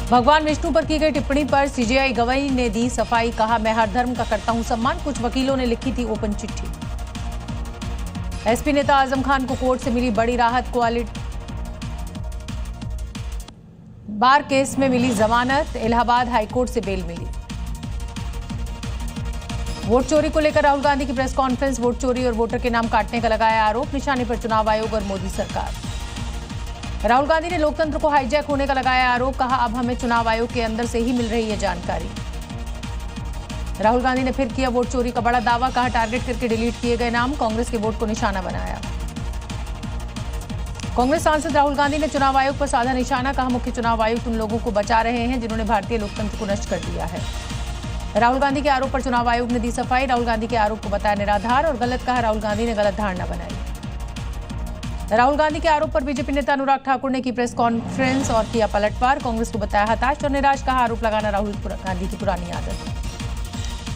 भगवान विष्णु पर की गई टिप्पणी पर सीजेआई गवाही ने दी सफाई। कहा, मैं हर धर्म का करता हूं सम्मान। कुछ वकीलों ने लिखी थी ओपन चिट्ठी। एसपी नेता आजम खान को कोर्ट से मिली बड़ी राहत। बार केस में मिली जमानत। इलाहाबाद हाईकोर्ट से बेल मिली। वोट चोरी को लेकर राहुल गांधी की प्रेस कॉन्फ्रेंस। वोट चोरी और वोटर के नाम काटने का लगाया आरोप। निशाने पर चुनाव आयोग और मोदी सरकार। राहुल गांधी ने लोकतंत्र को हाईजैक होने का लगाया आरोप। कहा, अब हमें चुनाव आयोग के अंदर से ही मिल रही है जानकारी। राहुल गांधी ने फिर किया वोट चोरी का बड़ा दावा। कहा, टारगेट करके डिलीट किए गए नाम। कांग्रेस के वोट को निशाना बनाया। कांग्रेस सांसद राहुल गांधी ने चुनाव आयोग पर साधा निशाना। कहा, मुख्य चुनाव आयुक्त उन लोगों को बचा रहे हैं जिन्होंने भारतीय लोकतंत्र को नष्ट कर दिया है। राहुल गांधी के आरोप पर चुनाव आयोग ने दी सफाई। राहुल गांधी के आरोप को बताया निराधार और गलत। कहा, राहुल गांधी ने गलत धारणा बनाई। राहुल गांधी के आरोप पर बीजेपी नेता अनुराग ठाकुर ने की प्रेस कॉन्फ्रेंस और किया पलटवार। कांग्रेस को बताया हताश और निराश। कहा, आरोप लगाना राहुल गांधी की पुरानी आदत है।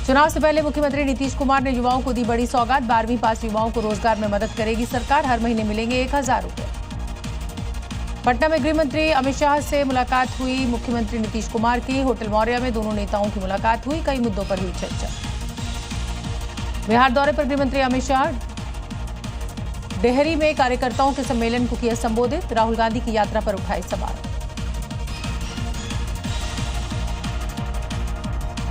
चुनाव से पहले मुख्यमंत्री नीतीश कुमार ने युवाओं को दी बड़ी सौगात। 12वीं पास युवाओं को रोजगार में मदद करेगी सरकार। हर महीने मिलेंगे 1000 रुपए। पटना में गृह मंत्री अमित शाह से मुलाकात हुई मुख्यमंत्री नीतीश कुमार की। होटल मौर्य में दोनों नेताओं की मुलाकात हुई। कई मुद्दों पर हुई चर्चा। बिहार दौरे पर गृह मंत्री अमित शाह डेहरी में कार्यकर्ताओं के सम्मेलन को किया संबोधित। राहुल गांधी की यात्रा पर उठाए सवाल।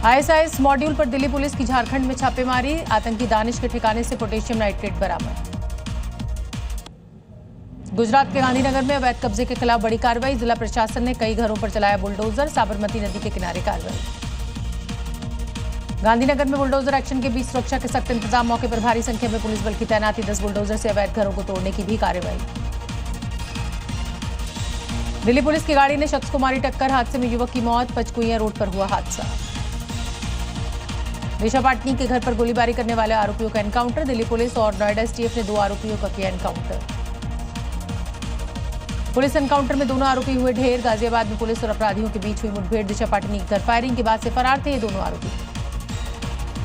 आईएसआईएस मॉड्यूल पर दिल्ली पुलिस की झारखंड में छापेमारी। आतंकी दानिश के ठिकाने से पोटेशियम नाइट्रेट बरामद। गुजरात के गांधीनगर में अवैध कब्जे के खिलाफ बड़ी कार्रवाई। जिला प्रशासन ने कई घरों पर चलाया बुलडोजर। साबरमती नदी के किनारे कार्रवाई। गांधीनगर में बुलडोजर एक्शन के बीच सुरक्षा के सख्त इंतजाम। मौके पर भारी संख्या में पुलिस बल की तैनाती। 10 बुलडोजर से अवैध घरों को तोड़ने की भी कार्रवाई। दिल्ली पुलिस की गाड़ी ने शख्स को मारी टक्कर। हादसे में युवक की मौत। पचकुइया रोड पर हुआ हादसा। दिशा पाटनी के घर पर गोलीबारी करने वाले आरोपियों का एनकाउंटर। दिल्ली पुलिस और नोएडा एसटीएफ ने 2 आरोपियों का किया एनकाउंटर। पुलिस एनकाउंटर में दोनों आरोपी हुए ढेर। गाजियाबाद में पुलिस और अपराधियों के बीच हुई मुठभेड़। दिशा पाटनी के घर फायरिंग के बाद से फरार थे ये दोनों आरोपी।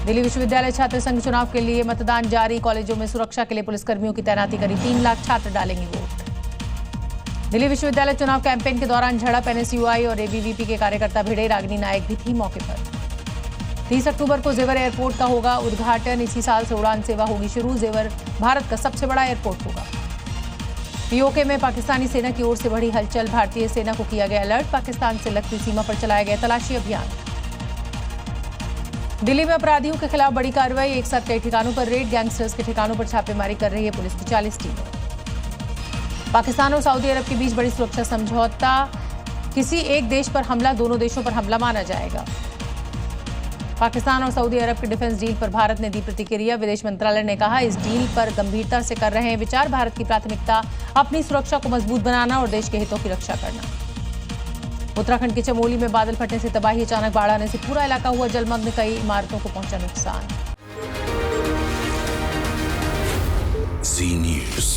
दिल्ली विश्वविद्यालय छात्र संघ चुनाव के लिए मतदान जारी। कॉलेजों में सुरक्षा के लिए पुलिसकर्मियों की तैनाती करी। 3 लाख छात्र डालेंगे वोट। दिल्ली विश्वविद्यालय चुनाव कैंपेन के दौरान झड़प। एनएसयूआई और एबीवीपी के कार्यकर्ता भिड़े। रागिनी नायक भी थी मौके पर। 30 अक्टूबर को जेवर एयरपोर्ट का होगा उद्घाटन। इसी साल से उड़ान सेवा होगी शुरू। जेवर भारत का सबसे बड़ा एयरपोर्ट होगा। पीओके में पाकिस्तानी सेना की ओर से बढ़ी हलचल। भारतीय सेना को किया गया अलर्ट। पाकिस्तान से लगती सीमा पर चलाया गया तलाशी अभियान। दिल्ली में अपराधियों के खिलाफ बड़ी कार्रवाई। एक साथ कई ठिकानों पर रेड। गैंगस्टर्स के ठिकानों पर छापेमारी कर रही है पुलिस की 40 टीमें। पाकिस्तान और सऊदी अरब के बीच बड़ी सुरक्षा समझौता। किसी एक देश पर हमला दोनों देशों पर हमला माना जाएगा। पाकिस्तान और सऊदी अरब के डिफेंस डील पर भारत ने दी प्रतिक्रिया। विदेश मंत्रालय ने कहा, इस डील पर गंभीरता से कर रहे हैं विचार। भारत की प्राथमिकता अपनी सुरक्षा को मजबूत बनाना और देश के हितों की रक्षा करना। उत्तराखंड के चमोली में बादल फटने से तबाही। अचानक बाढ़ आने से पूरा इलाका हुआ जलमग्न। कई इमारतों को पहुंचा नुकसान। Zee News।